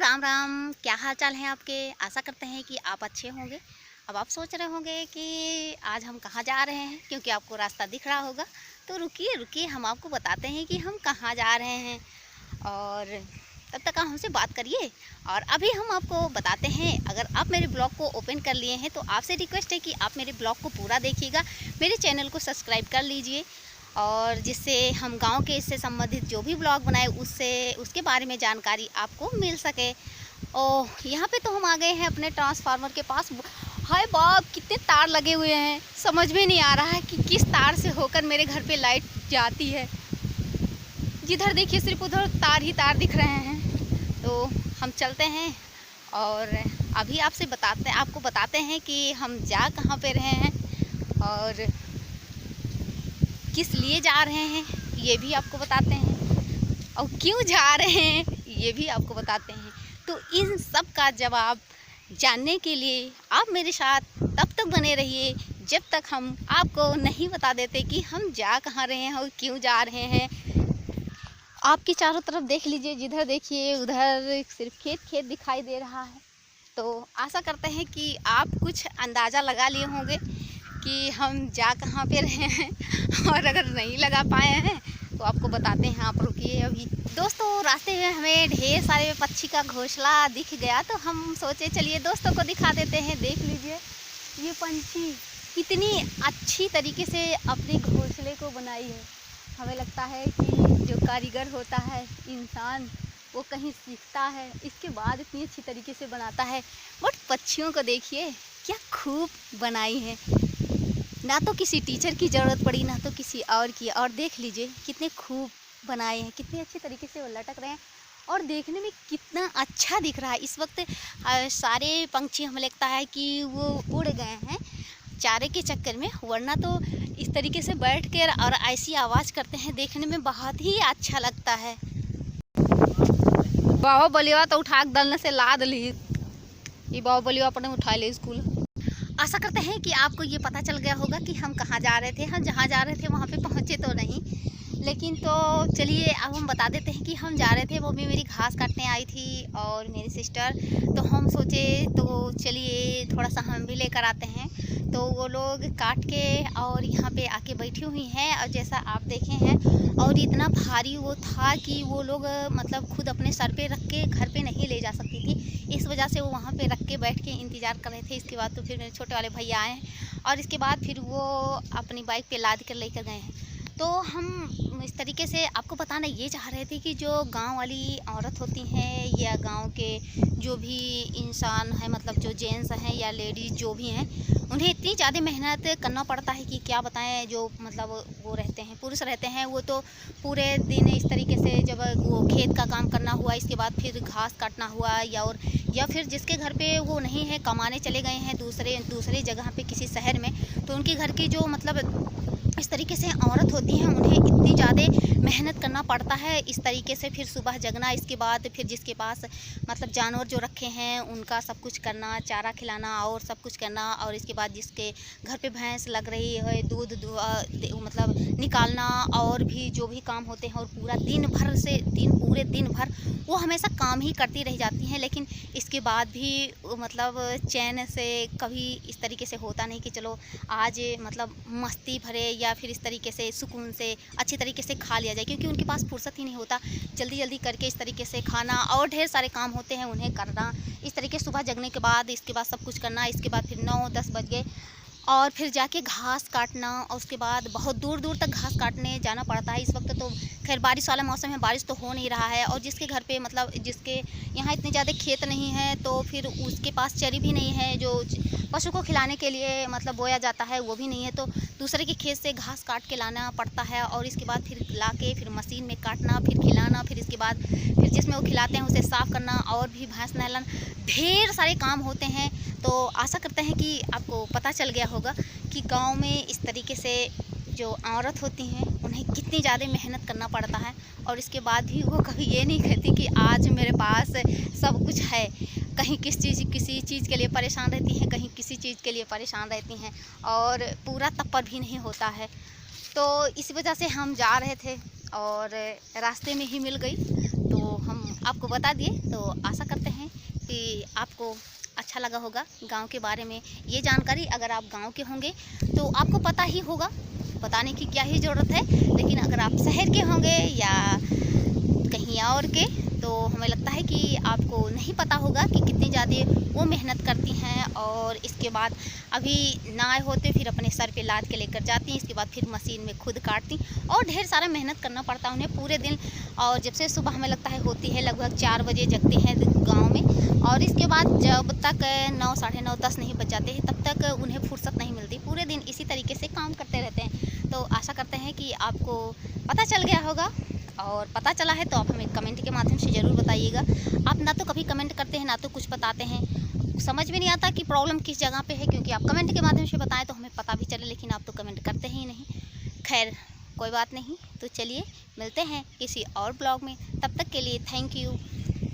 राम राम, क्या हाल चाल है आपके। आशा करते हैं कि आप अच्छे होंगे। अब आप सोच रहे होंगे कि आज हम कहाँ जा रहे हैं, क्योंकि आपको रास्ता दिख रहा होगा। तो रुकिए रुकिए, हम आपको बताते हैं कि हम कहाँ जा रहे हैं। और तब तक आप हमसे बात करिए। और अभी हम आपको बताते हैं, अगर आप मेरे ब्लॉग को ओपन कर लिए हैं तो आपसे रिक्वेस्ट है कि आप मेरे ब्लॉग को पूरा देखिएगा, मेरे चैनल को सब्सक्राइब कर लीजिए, और जिससे हम गांव के इससे संबंधित जो भी ब्लॉग बनाए उसके बारे में जानकारी आपको मिल सके। और यहाँ पे तो हम आ गए हैं अपने ट्रांसफार्मर के पास। हाय बाप, कितने तार लगे हुए हैं, समझ में नहीं आ रहा है कि किस तार से होकर मेरे घर पे लाइट जाती है। जिधर देखिए सिर्फ उधर तार ही तार दिख रहे हैं। तो हम चलते हैं और अभी आपको बताते हैं कि हम जा कहाँ पे रहे हैं और किस लिए जा रहे हैं, ये भी आपको बताते हैं, और क्यों जा रहे हैं ये भी आपको बताते हैं। तो इन सब का जवाब जानने के लिए आप मेरे साथ तब तक बने रहिए जब तक हम आपको नहीं बता देते कि हम जा कहाँ रहे हैं और क्यों जा रहे हैं। आपके चारों तरफ देख लीजिए, जिधर देखिए उधर सिर्फ खेत खेत दिखाई दे रहा है। तो आशा करते हैं कि आप कुछ अंदाज़ा लगा लिए होंगे कि हम जा कहाँ पे रहे हैं। और अगर नहीं लगा पाए हैं तो आपको बताते हैं। आप रुकिए अभी। दोस्तों, रास्ते में हमें ढेर सारे पक्षी का घोंसला दिख गया, तो हम सोचे चलिए दोस्तों को दिखा देते हैं। देख लीजिए ये पंछी कितनी अच्छी तरीके से अपने घोंसले को बनाई है। हमें लगता है कि जो कारीगर होता है इंसान, वो कहीं सीखता है, इसके बाद इतनी अच्छी तरीके से बनाता है। बट पक्षियों को देखिए क्या खूब बनाई है। ना तो किसी टीचर की ज़रूरत पड़ी, ना तो किसी और की। और देख लीजिए कितने खूब बनाए हैं, कितने अच्छे तरीके से वो लटक रहे हैं और देखने में कितना अच्छा दिख रहा है। इस वक्त सारे पंछी हमें लगता है कि वो उड़ गए हैं चारे के चक्कर में, वरना तो इस तरीके से बैठ कर और ऐसी आवाज़ करते हैं, देखने में बहुत ही अच्छा लगता है। बाहुबलिया तो उठा दलने से लाद ली, ये बाहुबलिया अपने उठा ले स्कूल। आशा करते हैं कि आपको ये पता चल गया होगा कि हम कहाँ जा रहे थे। हम जहाँ जा रहे थे वहाँ पे पहुँचे तो नहीं, लेकिन तो चलिए अब हम बता देते हैं कि हम जा रहे थे। वो भी मेरी घास काटने आई थी और मेरी सिस्टर, तो हम सोचे तो चलिए थोड़ा सा हम भी लेकर आते हैं। तो वो लोग काट के और यहाँ पे आके बैठी हुई हैं, और जैसा आप देखे हैं, और इतना भारी वो था कि वो लोग मतलब खुद अपने सर पे रख के घर पे नहीं ले जा सकती थी। इस वजह से वो वहाँ पे रख के बैठ के इंतज़ार कर रहे थे। इसके बाद तो फिर मेरे छोटे वाले भैया आए और इसके बाद फिर वो अपनी बाइक पे लाद कर लेकर गए हैं। तो हम इस तरीके से आपको बताना ये चाह रहे थे कि जो गांव वाली औरत होती हैं या गांव के जो भी इंसान हैं, मतलब जो जेंट्स हैं या लेडीज़ जो भी हैं, उन्हें इतनी ज़्यादा मेहनत करना पड़ता है कि क्या बताएं। जो मतलब वो रहते हैं, पुरुष रहते हैं, वो तो पूरे दिन इस तरीके से जब वो खेत का काम करना हुआ, इसके बाद फिर घास काटना हुआ, या फिर जिसके घर पे वो नहीं है, कमाने चले गए हैं दूसरे जगह पे किसी शहर में, तो उनके घर की जो मतलब इस तरीके से औरत होती हैं, उन्हें इतनी ज़्यादा मेहनत करना पड़ता है। इस तरीके से फिर सुबह जगना, इसके बाद फिर जिसके पास मतलब जानवर जो रखे हैं उनका सब कुछ करना, चारा खिलाना और सब कुछ करना, और इसके बाद जिसके घर पे भैंस लग रही है दूध मतलब निकालना, और भी जो भी काम होते हैं, और पूरे दिन भर वो हमेशा काम ही करती रह जाती हैं। लेकिन इसके बाद भी मतलब चैन से कभी इस तरीके से होता नहीं कि चलो आज मतलब मस्ती भरे या फिर इस तरीके से सुकून से अच्छी तरीके से खा लिया जाए, क्योंकि उनके पास फुर्सत ही नहीं होता। जल्दी जल्दी करके इस तरीके से खाना, और ढेर सारे काम होते हैं उन्हें करना। इस तरीके सुबह जगने के बाद इसके बाद सब कुछ करना, इसके बाद फिर 9-10 बज गए और फिर जाके घास काटना, और उसके बाद बहुत दूर दूर तक घास काटने जाना पड़ता है। इस वक्त तो खैर बारिश वाला मौसम है, बारिश तो हो नहीं रहा है, और जिसके घर पे मतलब जिसके यहाँ इतने ज़्यादा खेत नहीं है, तो फिर उसके पास चरी भी नहीं है जो पशु को खिलाने के लिए मतलब बोया जाता है, वो भी नहीं है, तो दूसरे के खेत से घास काट के लाना पड़ता है, और इसके बाद फिर ला के फिर मशीन में काटना, फिर खिलाना, फिर इसके बाद फिर जिसमें वो खिलाते हैं उसे साफ़ करना, और भी भैंस नहलाना, ढेर सारे काम होते हैं। तो आशा करते हैं कि आपको पता चल गया होगा कि गांव में इस तरीके से जो औरत होती हैं उन्हें कितनी ज़्यादा मेहनत करना पड़ता है, और इसके बाद भी वो कभी ये नहीं कहती कि आज मेरे पास सब कुछ है। कहीं किसी चीज़ के लिए परेशान रहती हैं, कहीं किसी चीज़ के लिए परेशान रहती हैं, और पूरा तप्पर भी नहीं होता है। तो इस वजह से हम जा रहे थे और रास्ते में ही मिल गई, तो हम आपको बता दिए। तो आशा करते हैं कि आपको अच्छा लगा होगा गांव के बारे में ये जानकारी। अगर आप गांव के होंगे तो आपको पता ही होगा, बताने की क्या ही ज़रूरत है। लेकिन अगर आप शहर के होंगे या कहीं और के, तो हमें लगता है कि आपको नहीं पता होगा कि कितनी ज़्यादा वो मेहनत करती हैं। और इसके बाद अभी ना होते फिर अपने सर पे लाद के लेकर जाती, इसके बाद फिर मशीन में खुद काटती और ढेर सारा मेहनत करना पड़ता है उन्हें पूरे दिन। और जब से सुबह हमें लगता है होती है लगभग 4 बजे जगते हैं गाँव में, और इसके बाद जब तक 9, साढ़े 9, 10 नहीं बज जाते हैं तब तक उन्हें फुर्सत नहीं मिलती। पूरे दिन इसी तरीके से काम करते रहते हैं। तो आशा करते हैं कि आपको पता चल गया होगा, और पता चला है तो आप हमें कमेंट के माध्यम से ज़रूर बताइएगा। आप ना तो कभी कमेंट करते हैं ना तो कुछ बताते हैं, समझ में नहीं आता कि प्रॉब्लम किस जगह पे है, क्योंकि आप कमेंट के माध्यम से बताएं तो हमें पता भी चले, लेकिन आप तो कमेंट करते ही नहीं। खैर कोई बात नहीं, तो चलिए मिलते हैं किसी और ब्लॉग में, तब तक के लिए थैंक यू।